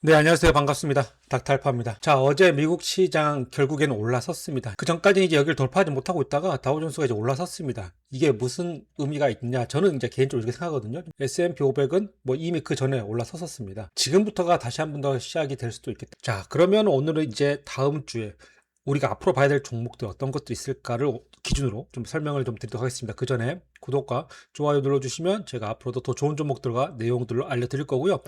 네, 안녕하세요. 반갑습니다. 닥터알파입니다. 자, 어제 미국 시장 결국에는 올라섰습니다. 그 전까지는 이제 여기를 돌파하지 못하고 있다가 다우존스가 이제 올라섰습니다. 이게 무슨 의미가 있냐? 저는 이제 개인적으로 이렇게 생각하거든요. S&P 500은 뭐 이미 그 전에 올라섰었습니다. 지금부터가 다시 한 번 더 시작이 될 수도 있겠다. 자, 그러면 오늘은 이제 다음 주에 우리가 앞으로 봐야 될 종목들 어떤 것들이 있을까를 기준으로 좀 설명을 좀 드리도록 하겠습니다. 그 전에 구독과 좋아요 눌러주시면 제가 앞으로도 더 좋은 종목들과 내용들을 알려드릴 거고요.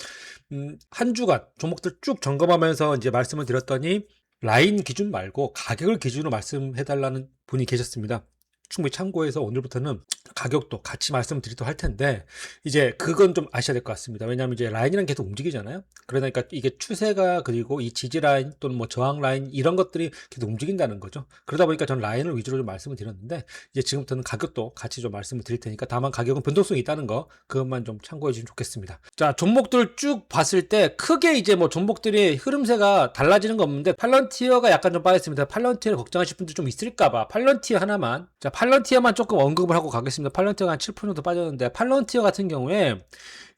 한 주간 종목들 쭉 점검하면서 이제 말씀을 드렸더니 라인 기준 말고 가격을 기준으로 말씀해 달라는 분이 계셨습니다. 충분히 참고해서 오늘부터는 가격도 같이 말씀드리도록 할 텐데, 이제 그건 좀 아셔야 될 것 같습니다. 왜냐하면 이제 라인이랑 계속 움직이잖아요. 그러니까 이게 추세가, 그리고 이 지지 라인 또는 뭐 저항 라인 이런 것들이 계속 움직인다는 거죠. 그러다 보니까 전 라인을 위주로 좀 말씀을 드렸는데, 이제 지금부터는 가격도 같이 좀 말씀을 드릴 테니까, 다만 가격은 변동성이 있다는 거 그것만 좀 참고해 주시면 좋겠습니다. 자, 종목들 쭉 봤을 때 크게 이제 뭐 종목들이 흐름세가 달라지는 거 없는데, 팔런티어가 약간 좀 빠졌습니다. 팔런티어를 걱정하실 분들 좀 있을까봐 팔런티어 하나만, 자, 팔런티어만 조금 언급을 하고 가겠습니다. 팔런티어가 한 7% 정도 빠졌는데, 팔런티어 같은 경우에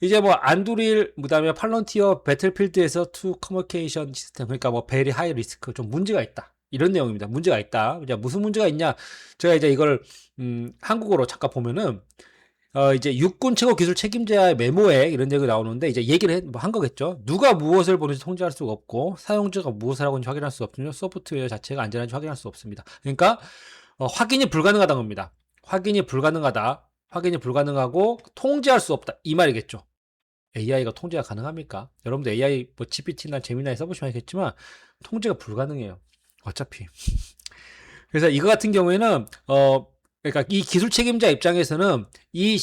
이제 뭐 안두릴, 그다음에 팔런티어 배틀필드에서 투 커뮤니케이션 시스템, 그러니까 뭐 베리 하이 리스크, 좀 문제가 있다, 이런 내용입니다. 문제가 있다. 이제 무슨 문제가 있냐? 제가 이제 이걸 한국어로 잠깐 보면은 이제 육군 최고 기술 책임자의 메모에 이런 얘기가 나오는데, 이제 얘기를 한 거겠죠. 누가 무엇을 보는지 통제할 수가 없고, 사용자가 무엇을 하고 있는지 확인할 수 없으며, 소프트웨어 자체가 안전한지 확인할 수 없습니다. 그러니까 확인이 불가능하다는 겁니다. 확인이 불가능하다. 확인이 불가능하고 통제할 수 없다, 이 말이겠죠. AI가 통제가 가능합니까? 여러분들 AI 뭐 GPT나 제미나이 써보시면 알겠지만 통제가 불가능해요. 어차피. 그래서 이거 같은 경우에는 그러니까 이 기술 책임자 입장에서는 이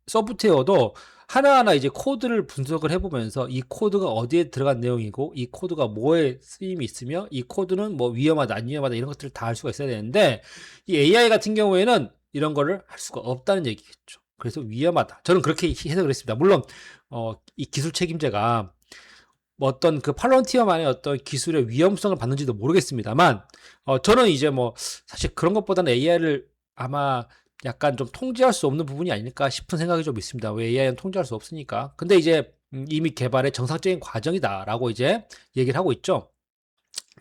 소프트웨어도 하나하나 이제 코드를 분석을 해보면서 이 코드가 어디에 들어간 내용이고, 이 코드가 뭐에 쓰임이 있으며, 이 코드는 뭐 위험하다 안 위험하다 이런 것들을 다 알 수가 있어야 되는데, 이 AI 같은 경우에는 이런 거를 할 수가 없다는 얘기겠죠. 그래서 위험하다, 저는 그렇게 해석을 했습니다. 물론 이 기술 책임자가 뭐 어떤 그 팔런티어만의 어떤 기술의 위험성을 받는지도 모르겠습니다만, 저는 이제 뭐 사실 그런 것보다는 AI를 아마 약간 좀 통제할 수 없는 부분이 아닐까 싶은 생각이 좀 있습니다. 왜 AI는 통제할 수 없으니까. 근데 이제 이미 개발의 정상적인 과정이다라고 이제 얘기를 하고 있죠.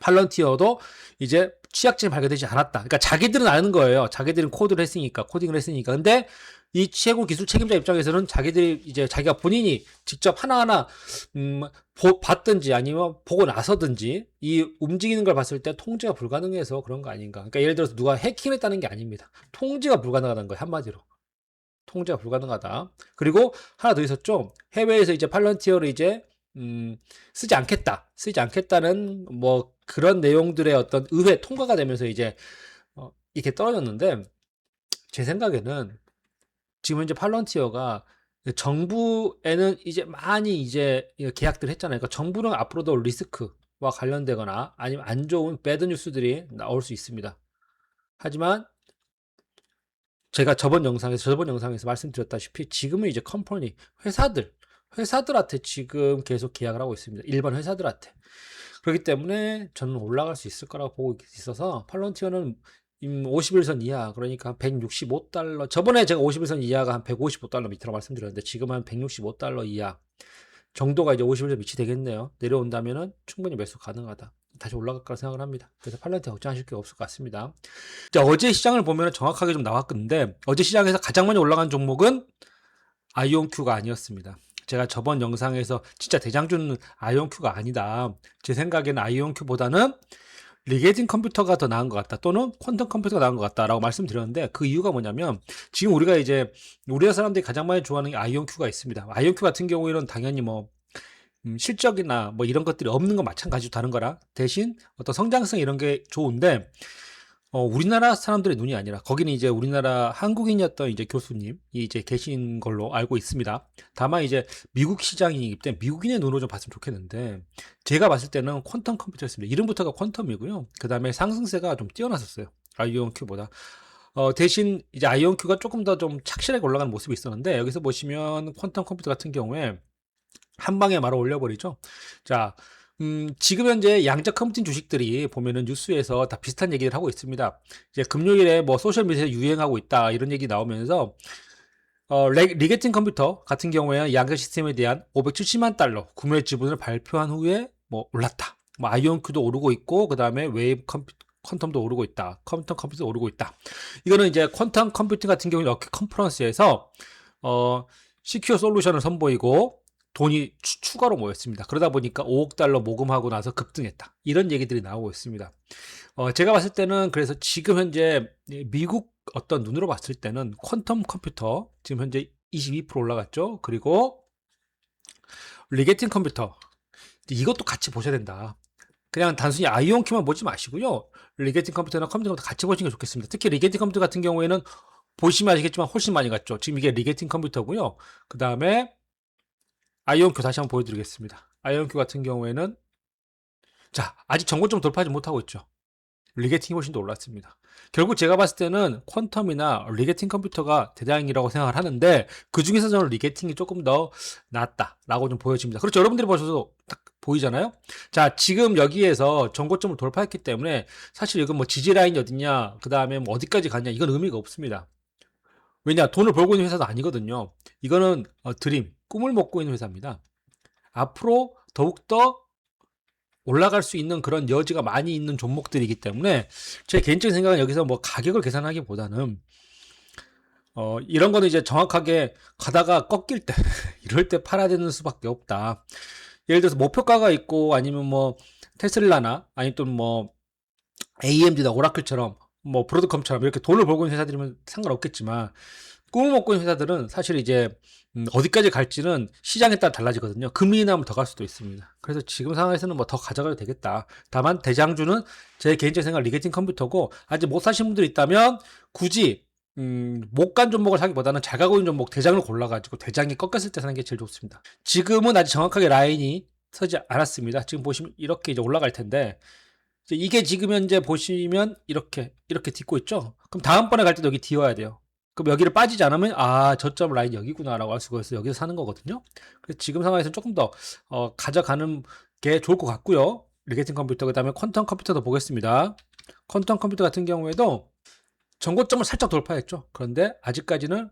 팔런티어도 이제 취약점이 발견되지 않았다. 그러니까 자기들은 아는 거예요. 자기들은 코드를 했으니까, 코딩을 했으니까. 근데 이 최고 기술 책임자 입장에서는 자기들이 이제 자기가 본인이 직접 하나하나 봤든지 아니면 보고 나서든지 이 움직이는 걸 봤을 때 통제가 불가능해서 그런 거 아닌가. 그러니까 예를 들어서 누가 해킹했다는 게 아닙니다. 통제가 불가능하다는 거예요, 한마디로. 통제가 불가능하다. 그리고 하나 더 있었죠. 해외에서 이제 팔런티어를 이제 쓰지 않겠다. 쓰지 않겠다는 뭐 그런 내용들의 어떤 의회 통과가 되면서 이제 이렇게 떨어졌는데, 제 생각에는 지금 현재 팔런티어가 정부에는 이제 많이 이제 계약들 했잖아요. 그러니까 정부는 앞으로도 리스크와 관련되거나 아니면 안 좋은 배드 뉴스들이 나올 수 있습니다. 하지만 제가 저번 영상에서 말씀드렸다시피 지금은 이제 컴퍼니, 회사들한테 지금 계속 계약을 하고 있습니다. 일반 회사들한테. 그렇기 때문에 저는 올라갈 수 있을 거라고 보고 있어서, 팔런티어는 50일선 이하, 그러니까 165달러, 저번에 제가 50일선 이하가 한 155달러 밑으로 말씀드렸는데, 지금 한 165달러 이하 정도가 이제 50일선 밑이 되겠네요. 내려온다면은 충분히 매수 가능하다, 다시 올라갈 거라 생각을 합니다. 그래서 팔런티어 걱정하실 게 없을 것 같습니다. 자, 어제 시장을 보면 정확하게 좀 나왔는데, 어제 시장에서 가장 많이 올라간 종목은 아이온큐가 아니었습니다. 제가 저번 영상에서 진짜 대장주는 아이온큐가 아니다, 제 생각에는 아이온큐보다는 리게팅 컴퓨터가 더 나은 것 같다, 또는 퀀텀 컴퓨터가 나은 것 같다라고 말씀드렸는데, 그 이유가 뭐냐면 지금 우리가 이제 우리나라 사람들이 가장 많이 좋아하는 게 아이온큐가 있습니다. 아이온큐 같은 경우에는 당연히 뭐 실적이나 뭐 이런 것들이 없는 건 마찬가지로 다른 거라, 대신 어떤 성장성 이런 게 좋은데, 우리나라 사람들의 눈이 아니라 거기는 이제 우리나라 한국인이었던 이제 교수님이 이제 계신 걸로 알고 있습니다. 다만 이제 미국 시장이기 때문에 미국인의 눈으로 좀 봤으면 좋겠는데, 제가 봤을 때는 퀀텀 컴퓨터였습니다. 이름부터가 퀀텀이고요. 그 다음에 상승세가 좀 뛰어났었어요, 아이온큐보다. 대신 이제 아이온큐가 조금 더 좀 착실하게 올라가는 모습이 있었는데, 여기서 보시면 퀀텀 컴퓨터 같은 경우에 한 방에 말아 올려버리죠. 자, 지금 현재 양적 컴퓨팅 주식들이 보면은 뉴스에서 다 비슷한 얘기를 하고 있습니다. 이제 금요일에 뭐 소셜미디어에 유행하고 있다, 이런 얘기 나오면서 리게팅 컴퓨터 같은 경우에는 양자 시스템에 대한 570만 달러 구매 지분을 발표한 후에 뭐 올랐다. 뭐 아이온큐도 오르고 있고, 그 다음에 웨이브 퀀텀도 오르고 있다. 퀀텀 컴퓨터도 오르고 있다. 이거는 이제 퀀텀 컴퓨팅 같은 경우는 어깨 컨퍼런스에서 시큐어 솔루션을 선보이고 돈이 추가로 모였습니다. 그러다 보니까 5억 달러 모금하고 나서 급등했다. 이런 얘기들이 나오고 있습니다. 제가 봤을 때는 그래서 지금 현재 미국 어떤 눈으로 봤을 때는 퀀텀 컴퓨터 지금 현재 22% 올라갔죠. 그리고 리게팅 컴퓨터 이것도 같이 보셔야 된다. 그냥 단순히 아이온큐만 보지 마시고요. 리게팅 컴퓨터나 컴퓨터 같이 보시는 게 좋겠습니다. 특히 리게팅 컴퓨터 같은 경우에는 보시면 아시겠지만 훨씬 많이 갔죠. 지금 이게 리게팅 컴퓨터고요. 그 다음에 아이온큐 다시 한번 보여드리겠습니다. 아이온큐 같은 경우에는 자, 아직 전고점 돌파하지 못하고 있죠. 리게팅이 훨씬 더 올랐습니다. 결국 제가 봤을 때는 퀀텀이나 리게팅 컴퓨터가 대장이라고 생각을 하는데, 그 중에서 저는 리게팅이 조금 더 낫다라고 좀 보여집니다. 그렇죠. 여러분들이 보셔도 딱 보이잖아요. 자, 지금 여기에서 전고점을 돌파했기 때문에 사실 이건 뭐 지지 라인이 어디냐, 그 다음에 뭐 어디까지 갔냐, 이건 의미가 없습니다. 왜냐, 돈을 벌고 있는 회사도 아니거든요. 이거는 드림, 꿈을 먹고 있는 회사입니다. 앞으로 더욱더 올라갈 수 있는 그런 여지가 많이 있는 종목들이기 때문에 제 개인적인 생각은 여기서 뭐 가격을 계산하기보다는 이런 거는 이제 정확하게 가다가 꺾일 때 이럴 때 팔아야 되는 수밖에 없다. 예를 들어서 목표가가 있고, 아니면 뭐 테슬라나 아니면 또 뭐 AMD나 오라클처럼 뭐 브로드컴처럼 이렇게 돈을 벌고 있는 회사들이면 상관없겠지만, 꿈을 먹고 있는 회사들은 사실 이제 어디까지 갈지는 시장에 따라 달라지거든요. 금리 인하면 더 갈 수도 있습니다. 그래서 지금 상황에서는 뭐 더 가져가도 되겠다. 다만 대장주는 제 개인적인 생각 리게팅 컴퓨터고, 아직 못 사신 분들이 있다면 굳이 못 간 종목을 사기보다는 잘 가고 있는 종목 대장을 골라가지고 대장이 꺾였을 때 사는 게 제일 좋습니다. 지금은 아직 정확하게 라인이 서지 않았습니다. 지금 보시면 이렇게 이제 올라갈 텐데, 이게 지금 현재 보시면 이렇게 딛고 있죠. 그럼 다음번에 갈 때도 여기 뒤어야 돼요. 그럼 여기를 빠지지 않으면 저점 라인 여기구나라고 알 수가 있어요. 여기서 사는 거거든요. 그래서 지금 상황에서는 조금 더 가져가는 게 좋을 것 같고요. 리게팅 컴퓨터, 그 다음에 퀀텀 컴퓨터도 보겠습니다. 퀀텀 컴퓨터 같은 경우에도 전고점을 살짝 돌파했죠. 그런데 아직까지는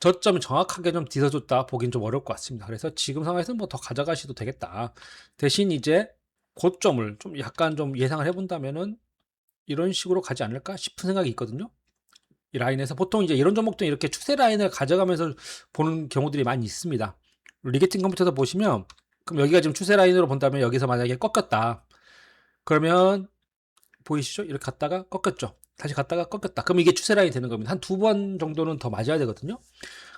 저점이 정확하게 좀 뒤져줬다 보긴 좀 어려울 것 같습니다. 그래서 지금 상황에서는 뭐 더 가져가셔도 되겠다. 대신 이제 고점을 좀 약간 좀 예상을 해본다면은 이런 식으로 가지 않을까 싶은 생각이 있거든요. 이 라인에서 보통 이제 이런 종목도 이렇게 추세 라인을 가져가면서 보는 경우들이 많이 있습니다. 리게팅 컴퓨터도 보시면, 그럼 여기가 지금 추세 라인으로 본다면 여기서 만약에 꺾였다. 그러면 보이시죠? 이렇게 갔다가 꺾였죠. 다시 갔다가 꺾였다. 그럼 이게 추세 라인이 되는 겁니다. 한 두 번 정도는 더 맞아야 되거든요.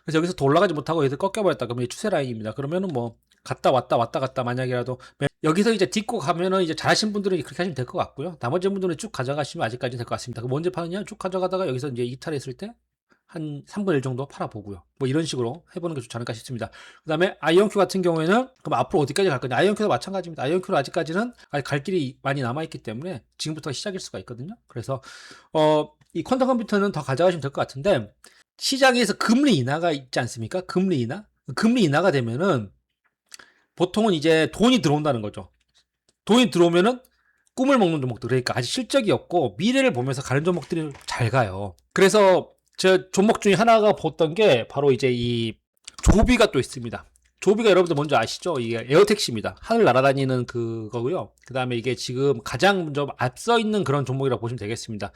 그래서 여기서 더 올라가지 못하고 여기서 꺾여버렸다. 그러면 이게 추세 라인입니다. 그러면은 뭐 갔다 왔다 갔다 만약이라도 여기서 이제 딛고 가면은 이제 잘하신 분들은 그렇게 하시면 될 것 같고요. 나머지 분들은 쭉 가져가시면 아직까지 될 것 같습니다. 그럼 언제 파느냐? 쭉 가져가다가 여기서 이제 이탈했을 때 한 3분의 1 정도 팔아보고요. 뭐 이런 식으로 해보는 게 좋지 않을까 싶습니다. 그 다음에 아이온큐 같은 경우에는 그럼 앞으로 어디까지 갈 거냐? 아이온큐도 마찬가지입니다. 아이온큐는 아직까지는 갈 길이 많이 남아있기 때문에 지금부터 시작일 수가 있거든요. 그래서 이 퀀텀 컴퓨터는 더 가져가시면 될 것 같은데, 시장에서 금리 인하가 있지 않습니까? 금리 인하? 금리 인하가 되면은 보통은 이제 돈이 들어온다는 거죠. 돈이 들어오면은 꿈을 먹는 종목들, 그러니까 아직 실적이 없고 미래를 보면서 가는 종목들이 잘 가요. 그래서 제 종목 중에 하나가 봤던 게 바로 이제 이 조비가 또 있습니다. 조비가 여러분들 먼저 아시죠? 이게 에어택시입니다. 하늘 날아다니는 그거고요. 그 다음에 이게 지금 가장 좀 앞서 있는 그런 종목이라고 보시면 되겠습니다.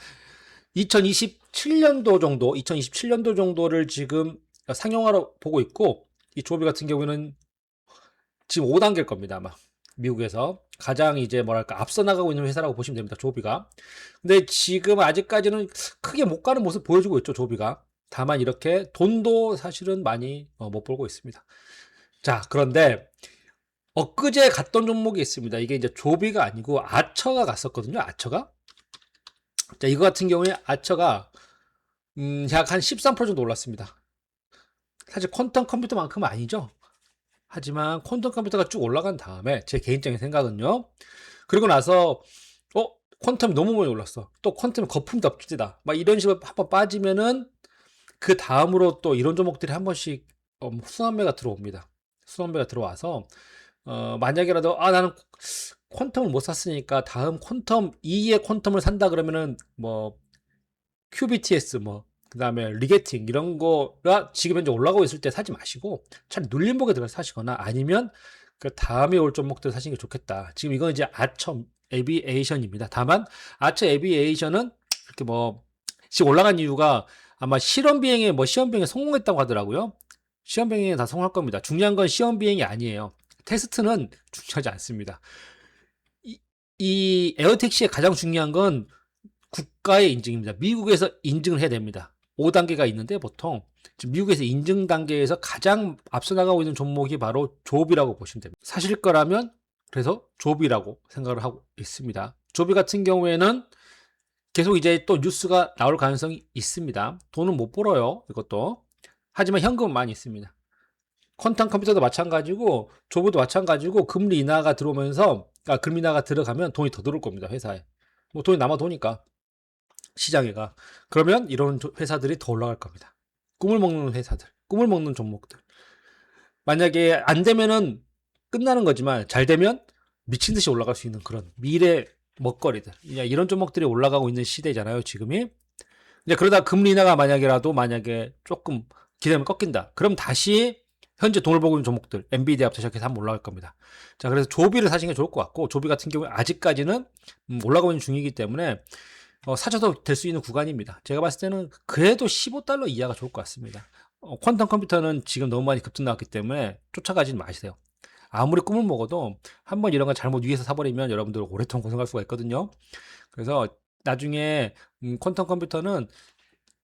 2027년도 정도를 지금 상용화로 보고 있고, 이 조비 같은 경우에는 지금 5단계일 겁니다, 아마. 미국에서 가장 이제 뭐랄까 앞서 나가고 있는 회사라고 보시면 됩니다, 조비가. 근데 지금 아직까지는 크게 못 가는 모습 보여주고 있죠, 조비가. 다만 이렇게 돈도 사실은 많이 못 벌고 있습니다. 자, 그런데 엊그제 갔던 종목이 있습니다. 이게 이제 조비가 아니고 아처가 갔었거든요, 아처가. 자, 이거 같은 경우에 아처가 약 한 13% 정도 올랐습니다. 사실 퀀텀 컴퓨터만큼은 아니죠. 하지만 퀀텀 컴퓨터가 쭉 올라간 다음에 제 개인적인 생각은요. 그리고 나서 퀀텀이 너무 많이 올랐어. 또 퀀텀이 거품 덮치다. 막 이런 식으로 한번 빠지면은 그 다음으로 또 이런 종목들이 한 번씩 순환매가 들어옵니다. 순환매가 들어와서 만약이라도 나는 퀀텀을 못 샀으니까 다음 퀀텀 2의 퀀텀을 산다 그러면은 뭐 QBTS 뭐 그다음에 리게팅 이런 거가 지금 현재 올라가고 있을 때 사지 마시고 차라리 눌림목에 들어가서 사시거나 아니면 그 다음에 올 종목들 사시는 게 좋겠다. 지금 이건 이제 아처 에비에이션입니다. 다만 아처 에비에이션은 이렇게 뭐 지금 올라간 이유가 아마 실험 비행에 뭐 시험 비행에 성공했다고 하더라고요. 시험 비행에 다 성공할 겁니다. 중요한 건 시험 비행이 아니에요. 테스트는 중요하지 않습니다. 이 에어택시의 가장 중요한 건 국가의 인증입니다. 미국에서 인증을 해야 됩니다. 5단계가 있는데 보통 지금 미국에서 인증 단계에서 가장 앞서 나가고 있는 종목이 바로 조비라고 보시면 됩니다. 사실 거라면 그래서 조비라고 생각을 하고 있습니다. 조비 같은 경우에는 계속 이제 또 뉴스가 나올 가능성이 있습니다. 돈은 못 벌어요. 이것도. 하지만 현금은 많이 있습니다. 퀀텀 컴퓨터도 마찬가지고 조비도 마찬가지고 금리 인하가 들어오면서 금리 인하가 들어가면 돈이 더 들어올 겁니다. 회사에. 뭐 돈이 남아 도니까. 시장에가. 그러면 이런 회사들이 더 올라갈 겁니다. 꿈을 먹는 회사들, 꿈을 먹는 종목들. 만약에 안 되면은 끝나는 거지만 잘 되면 미친 듯이 올라갈 수 있는 그런 미래 먹거리들. 이런 종목들이 올라가고 있는 시대잖아요, 지금이. 이제 그러다 금리 인하가 만약에 조금 기대면 꺾인다. 그럼 다시 현재 돈을 벌고 있는 종목들, 엔비디아부터 시작해서 한번 올라갈 겁니다. 자, 그래서 조비를 사시는 게 좋을 것 같고, 조비 같은 경우에 아직까지는 올라가고 있는 중이기 때문에 사셔도 될 수 있는 구간입니다. 제가 봤을 때는 그래도 15달러 이하가 좋을 것 같습니다. 퀀텀 컴퓨터는 지금 너무 많이 급등 나왔기 때문에 쫓아가지는 마세요. 아무리 꿈을 먹어도 한번 이런 거 잘못 위에서 사버리면 여러분들 오랫동안 고생할 수가 있거든요. 그래서 나중에 퀀텀 컴퓨터는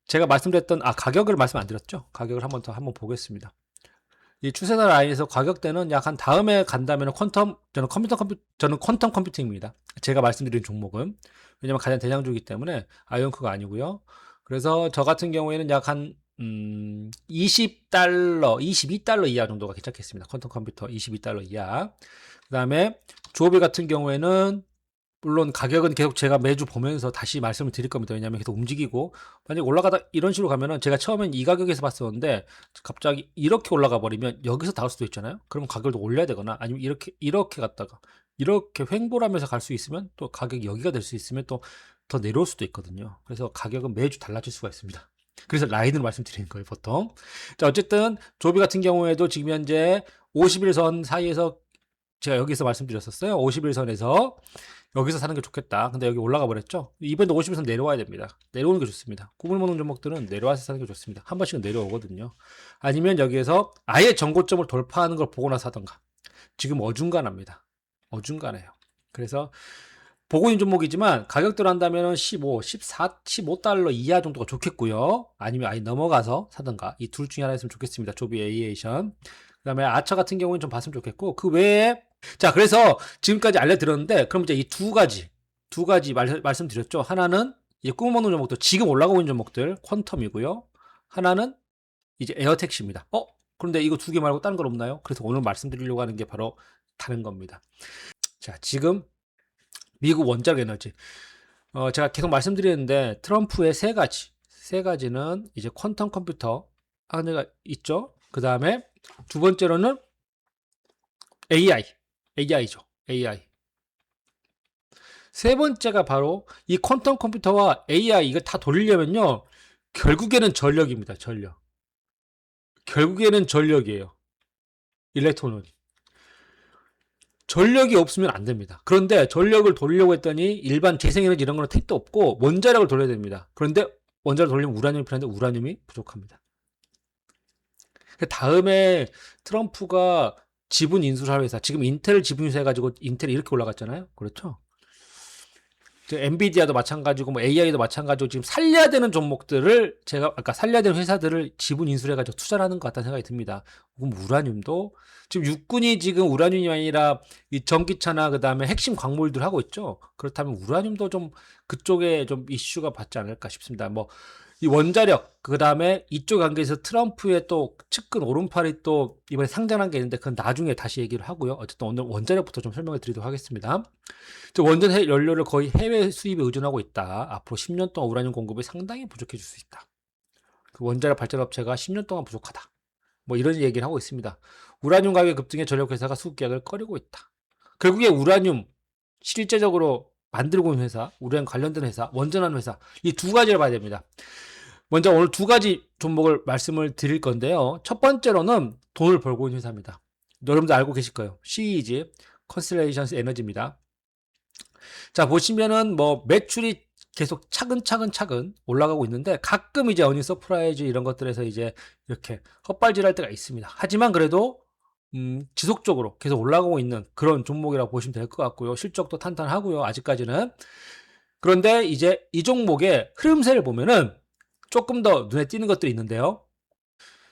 제가 말씀드렸던 가격을 말씀 안 드렸죠. 가격을 한번 보겠습니다. 이 추세나 라인에서 가격대는 약 한 다음에 간다면 저는 퀀텀 컴퓨팅입니다. 제가 말씀드린 종목은. 왜냐면 가장 대장주이기 때문에 아이언크가 아니고요. 그래서 저 같은 경우에는 약 한 20달러, 22달러 이하 정도가 괜찮겠습니다. 퀀텀 컴퓨터 22달러 이하. 그 다음에 주오비 같은 경우에는 물론 가격은 계속 제가 매주 보면서 다시 말씀을 드릴 겁니다. 왜냐하면 계속 움직이고 만약에 올라가다 이런 식으로 가면은 제가 처음엔 이 가격에서 봤었는데 갑자기 이렇게 올라가 버리면 여기서 닿을 수도 있잖아요. 그러면 가격을 더 올려야 되거나 아니면 이렇게 갔다가 이렇게 횡보를 하면서 갈 수 있으면 또 가격이 여기가 될 수 있으면 또 더 내려올 수도 있거든요. 그래서 가격은 매주 달라질 수가 있습니다. 그래서 라인을 말씀드리는 거예요, 보통. 자, 어쨌든 조비 같은 경우에도 지금 현재 50일선 사이에서 제가 여기서 말씀드렸었어요. 50일선에서 여기서 사는 게 좋겠다. 근데 여기 올라가 버렸죠. 이번에도 50일선 내려와야 됩니다. 내려오는 게 좋습니다. 꿈을 먹는 종목들은 내려와서 사는 게 좋습니다. 한 번씩은 내려오거든요. 아니면 여기에서 아예 정고점을 돌파하는 걸 보고 나서 하던가. 지금 어중간합니다. 어중간해요. 그래서 보고 있는 종목이지만 가격대로 한다면 15, 14, 15달러 이하 정도가 좋겠고요. 아니면 아예 넘어가서 사던가. 이 둘 중에 하나 있으면 좋겠습니다. 조비 에이에이션. 그 다음에 아차 같은 경우는 좀 봤으면 좋겠고, 그 외에 자, 그래서 지금까지 알려드렸는데, 그럼 이제 이 두 가지 말씀드렸죠. 하나는 이제 꿈을 먹는 종목들, 지금 올라가고 있는 종목들, 퀀텀이고요. 하나는 이제 에어택시입니다. 그런데 이거 두 개 말고 다른 건 없나요? 그래서 오늘 말씀드리려고 하는 게 바로 다른 겁니다. 자, 지금 미국 원자력 에너지. 제가 계속 말씀드리는데, 트럼프의 세 가지는 이제 퀀텀 컴퓨터 하나가 있죠. 그 다음에 두 번째로는 AI죠. AI. 세 번째가 바로 이 퀀텀 컴퓨터와 AI 이거 다 돌리려면요. 결국에는 전력입니다. 전력. 결국에는 전력이에요. 일렉트론은. 전력이 없으면 안 됩니다. 그런데 전력을 돌리려고 했더니 일반 재생에너지 이런 거는 택도 없고 원자력을 돌려야 됩니다. 그런데 원자력을 돌리면 우라늄이 필요한데 우라늄이 부족합니다. 다음에 트럼프가 지분 인수할 회사, 지금 인텔 지분 인수해가지고 인텔이 이렇게 올라갔잖아요. 그렇죠? 엔비디아도 마찬가지고, 뭐 AI도 마찬가지고, 지금 살려야 되는 종목들을 제가 아까 살려야 되는 회사들을 지분 인수를 해가지고 투자를 하는 것 같다는 생각이 듭니다. 그럼 우라늄도 지금 육군이 지금 우라늄이 아니라 이 전기차나 그 다음에 핵심 광물들 하고 있죠. 그렇다면 우라늄도 좀 그쪽에 좀 이슈가 받지 않을까 싶습니다. 뭐 이 원자력, 그 다음에 이쪽 관계에서 트럼프의 또 측근 오른팔이 또 이번에 상장한 게 있는데 그건 나중에 다시 얘기를 하고요. 어쨌든 오늘 원자력부터 좀 설명을 드리도록 하겠습니다. 원전 연료를 거의 해외 수입에 의존하고 있다. 앞으로 10년 동안 우라늄 공급이 상당히 부족해질 수 있다. 그 원자력 발전업체가 10년 동안 부족하다. 뭐 이런 얘기를 하고 있습니다. 우라늄 가격 급등에 전력회사가 수급 계약을 꺼리고 있다. 결국에 우라늄 실제적으로 만들고 있는 회사, 우라늄 관련된 회사, 원전하는 회사 이 두 가지를 봐야 됩니다. 먼저 오늘 두 가지 종목을 말씀을 드릴 건데요. 첫 번째로는 돈을 벌고 있는 회사입니다. 여러분도 알고 계실 거예요. CEG, 컨스텔레이션스 에너지입니다. 자, 보시면은 뭐 매출이 계속 차근차근 올라가고 있는데 가끔 이제 어닝 서프라이즈 이런 것들에서 이제 이렇게 헛발질할 때가 있습니다. 하지만 그래도 지속적으로 계속 올라가고 있는 그런 종목이라고 보시면 될 것 같고요. 실적도 탄탄하고요. 아직까지는. 그런데 이제 이 종목의 흐름세를 보면은 조금 더 눈에 띄는 것들이 있는데요.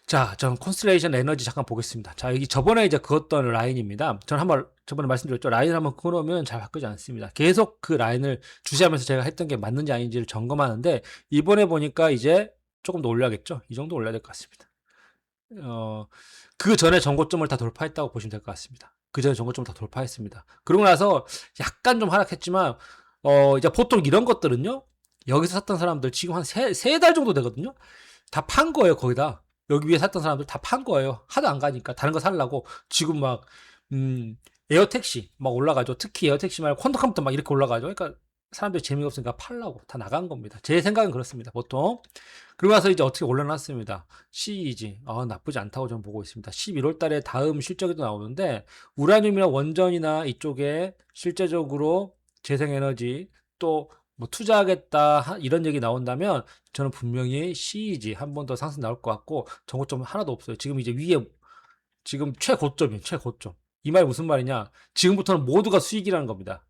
자, 전 콘스텔레이션 에너지 잠깐 보겠습니다. 자, 여기 저번에 이제 그었던 라인입니다. 전 한번 저번에 말씀드렸죠. 라인을 한번 그어놓으면 잘 바뀌지 않습니다. 계속 그 라인을 주시하면서 제가 했던 게 맞는지 아닌지를 점검하는데 이번에 보니까 이제 조금 더 올려야겠죠. 이 정도 올려야 될 것 같습니다. 그 전에 전고점을 다 돌파했다고 보시면 될 것 같습니다. 그 전에 전고점을 다 돌파했습니다. 그러고 나서 약간 좀 하락했지만 이제 보통 이런 것들은요. 여기서 샀던 사람들 지금 한 세 달 정도 되거든요. 다 판 거예요, 거기다. 여기 위에 샀던 사람들 다 판 거예요. 하도 안 가니까 다른 거 살라고 지금 막 에어택시 막 올라가죠. 특히 에어택시 말고 퀀텀컴퓨터 막 이렇게 올라가죠. 그러니까 사람들이 재미가 없으니까 팔라고 다 나간 겁니다. 제 생각은 그렇습니다. 보통. 그러고 나서 이제 어떻게 올려놨습니다. CEG. 나쁘지 않다고 저는 보고 있습니다. 11월 달에 다음 실적에도 나오는데 우라늄이나 원전이나 이쪽에 실제적으로 재생에너지 또 뭐 투자하겠다 이런 얘기 나온다면 저는 분명히 CEG 한 번 더 상승 나올 것 같고 정고점은 하나도 없어요. 지금 이제 위에 지금 최고점이에요. 최고점. 이 말이 무슨 말이냐? 지금부터는 모두가 수익이라는 겁니다.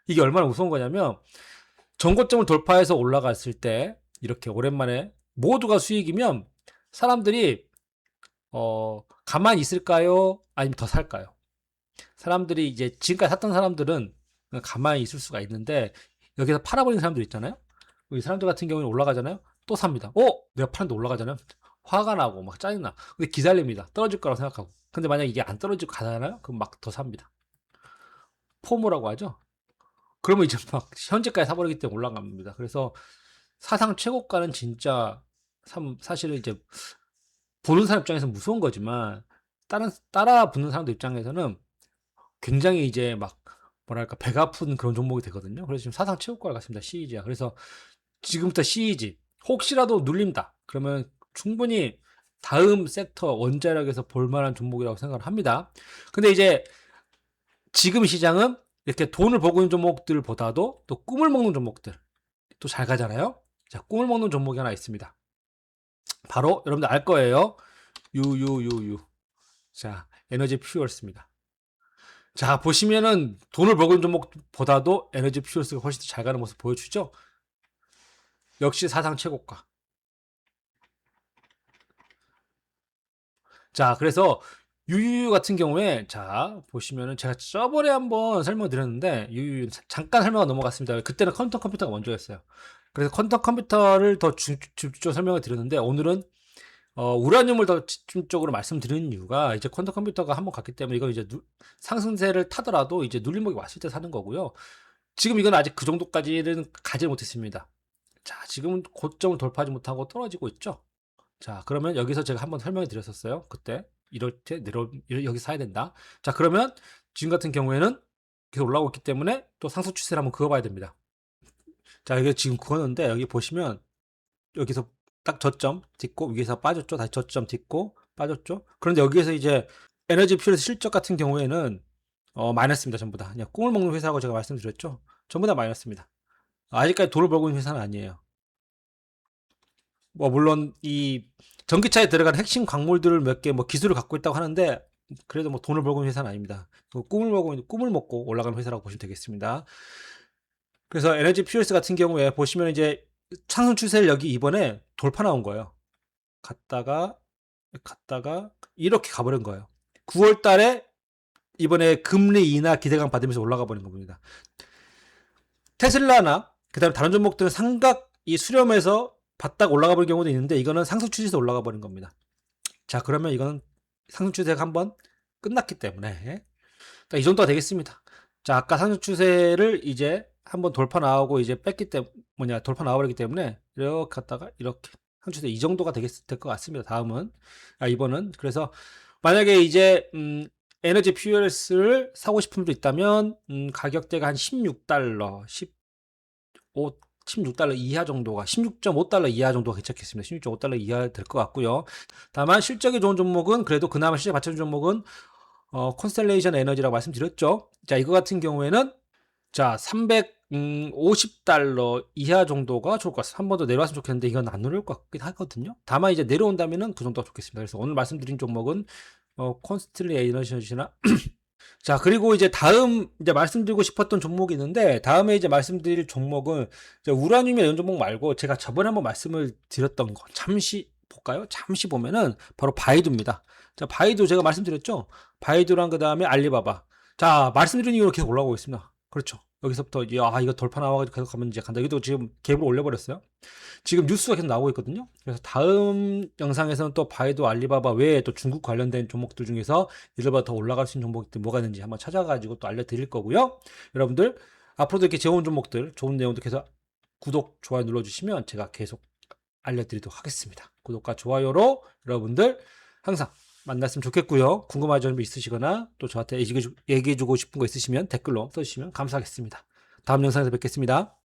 이게 얼마나 무서운 거냐면 전고점을 돌파해서 올라갔을 때 이렇게 오랜만에 모두가 수익이면 사람들이 가만히 있을까요? 아니면 더 살까요? 사람들이 이제 지금까지 샀던 사람들은 그냥 가만히 있을 수가 있는데 여기서 팔아버리는 사람들 있잖아요. 이 사람들 같은 경우는 올라가잖아요. 또 삽니다. 내가 파는데 올라가잖아요. 화가 나고 막 짜증나. 근데 기다립니다. 떨어질 거라고 생각하고. 근데 만약 이게 안 떨어지고 가잖아요. 그럼 막 더 삽니다. 포모라고 하죠. 그러면 이제 막 현재까지 사버리기 때문에 올라갑니다. 그래서 사상 최고가는 진짜 사실은 이제 보는 사람 입장에서 무서운 거지만 따라 붙는 사람들 입장에서는 굉장히 이제 막 뭐랄까 배가 아픈 그런 종목이 되거든요. 그래서 지금 사상 최고가를 갔습니다. CEG야. 그래서 지금부터 CEG 혹시라도 눌린다. 그러면 충분히 다음 섹터 원자력에서 볼만한 종목이라고 생각을 합니다. 근데 이제 지금 시장은 이렇게 돈을 벌고 있는 종목들보다도 또 꿈을 먹는 종목들 또 잘 가잖아요. 자, 꿈을 먹는 종목이 하나 있습니다. 바로 여러분들 알 거예요. 유유유유. 자, 에너지 퓨얼스입니다. 자, 보시면은 돈을 벌고 있는 종목보다도 에너지 퓨얼스가 훨씬 더 잘 가는 모습 보여주죠. 역시 사상 최고가. 자, 그래서 유유 같은 경우에 자 보시면은 제가 저번에 한번 설명드렸는데 유유 잠깐 설명을 넘어갔습니다. 그때는 퀀텀 컴퓨터가 먼저였어요. 그래서 퀀텀 컴퓨터를 더 집중적으로 설명을 드렸는데 오늘은 우라늄을 더 집중적으로 말씀드리는 이유가 이제 퀀텀 컴퓨터가 한번 갔기 때문에 이건 이제 상승세를 타더라도 이제 눌림목이 왔을 때 사는 거고요. 지금 이건 아직 그 정도까지는 가지 못했습니다. 자, 지금은 고점을 돌파하지 못하고 떨어지고 있죠. 자, 그러면 여기서 제가 한번 설명해 드렸었어요. 그때 이럴 때 여기 사야 된다. 자, 그러면 지금 같은 경우에는 계속 올라오고 있기 때문에 또 상승 추세를 한번 그어봐야 됩니다. 자, 이게 지금 그었는데 여기 보시면 여기서 딱 저점 딛고 위에서 빠졌죠. 다시 저점 딛고 빠졌죠. 그런데 여기에서 이제 에너지 퓨얼 실적 같은 경우에는 마이너스입니다. 전부 다 그냥 꿈을 먹는 회사라고 제가 말씀드렸죠. 전부 다 마이너스입니다. 아직까지 돈을 벌고 있는 회사는 아니에요. 뭐 물론 이 전기차에 들어간 핵심 광물들을 몇 개 뭐 기술을 갖고 있다고 하는데 그래도 뭐 돈을 벌고 있는 회사는 아닙니다. 꿈을 먹고 올라가는 회사라고 보시면 되겠습니다. 그래서 에너지 퓨얼스 같은 경우에 보시면 이제 상승 추세를 여기 이번에 돌파 나온 거예요. 갔다가 이렇게 가버린 거예요. 9월 달에 이번에 금리 인하 기대감 받으면서 올라가 버린 겁니다. 테슬라나 그다음에 다른 종목들은 삼각 이 수렴에서 바닥 올라가 버린 경우도 있는데 이거는 상승 추세에서 올라가 버린 겁니다. 자, 그러면 이거는 상승 추세가 한번 끝났기 때문에 이 정도가 되겠습니다. 자, 아까 상승 추세를 이제 한번 돌파 나오고 이제 뺐기 때문에 돌파 나와버리기 때문에 이렇게 갔다가 이렇게 상승 추세 이 정도가 될 것 같습니다. 다음은 이번은 그래서 만약에 이제 에너지 퓨얼스를 사고 싶은 분도 있다면 가격대가 한 $16, 15 16달러 이하 정도가 16.5달러 이하 정도가 괜찮겠습니다. 16.5달러 이하 될 것 같고요. 다만 실적이 좋은 종목은 그래도 그나마 실적 받쳐준 종목은 콘스텔레이션 에너지라고 말씀드렸죠. 자, 이거 같은 경우에는 자, 350달러 이하 정도가 좋을 것 같습니다. 한 번 더 내려왔으면 좋겠는데 이건 안 내려올 것 같긴 하거든요. 다만 이제 내려온다면은 그 정도가 좋겠습니다. 그래서 오늘 말씀드린 종목은 콘스텔레이션 에너지나 자, 그리고 이제 다음 이제 말씀드리고 싶었던 종목이 있는데 다음에 이제 말씀드릴 종목은 이제 우라늄이나 이런 종목 말고 제가 저번에 한번 말씀을 드렸던 거 잠시 볼까요? 잠시 보면은 바로 바이두입니다. 자, 바이두 제가 말씀드렸죠? 바이두랑 그 다음에 알리바바. 자, 말씀드린 이후로 계속 올라오고 있습니다. 그렇죠. 여기서부터 이제 이거 돌파 나와가지고 계속 가면 이제 간다. 여기도 지금 갭을 올려버렸어요. 지금 뉴스가 계속 나오고 있거든요. 그래서 다음 영상에서는 또 바이두, 알리바바 외에 또 중국 관련된 종목들 중에서 이들보다 더 올라갈 수 있는 종목들 뭐가 있는지 한번 찾아가지고 또 알려드릴 거고요. 여러분들 앞으로도 이렇게 재원 종목들 좋은 내용도 계속 구독, 좋아요 눌러주시면 제가 계속 알려드리도록 하겠습니다. 구독과 좋아요로 여러분들 항상 만났으면 좋겠고요. 궁금한 점 있으시거나 또 저한테 얘기해주고 싶은 거 있으시면 댓글로 써주시면 감사하겠습니다. 다음 영상에서 뵙겠습니다.